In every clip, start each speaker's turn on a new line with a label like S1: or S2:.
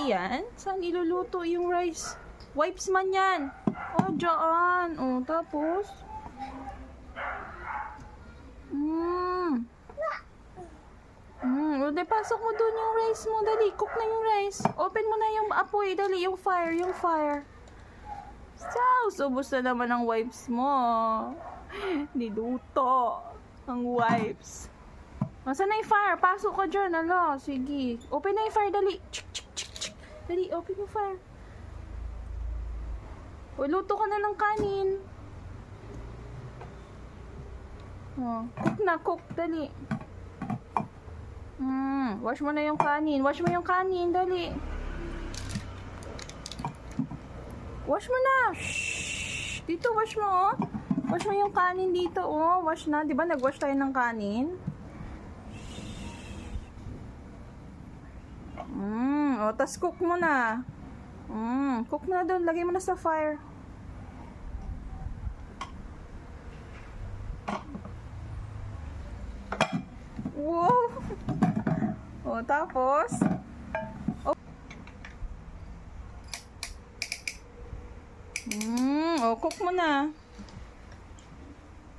S1: Hindi yan. Saan iluluto yung rice? Wipes man yan. O, dyan. O, tapos. O, pasok mo dun yung rice mo. Dali, cook na yung rice. Open mo na yung apoy. Dali, yung fire. Ubos na naman ang wipes mo. Niluto ang wipes. Saan na yung fire? Pasok ka dyan. Ala, sige. Open na yung fire. Dali. Dali, open yung fire. O, luto ka na ng kanin. Cook. Dali. Wash mo na yung kanin. Dali. Wash mo na. Shhh. Dito, wash mo, oh. Wash mo yung kanin dito, oh. Wash na. Diba, nag-wash tayo ng kanin? O, tas cook mo na. Cook mo na doon. Lagay mo na sa fire. Wow! O, tapos? Cook mo na.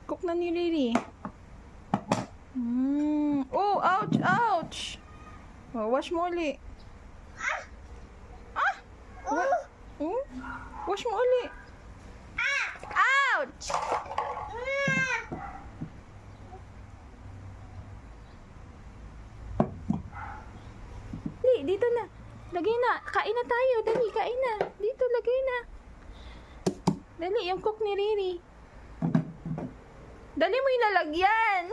S1: Cook na ni Riri. Oh, ouch! O, wash mo uli. Wash mo uli. Ouch! Dito na. Lagay na. Kain na tayo. Dali, kain na. Dito, lagay na. Dali, yung cook ni Riri. Dali mo yung lalagyan.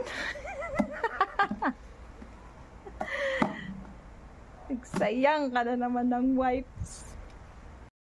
S1: Nagsayang ka na naman ng wipes.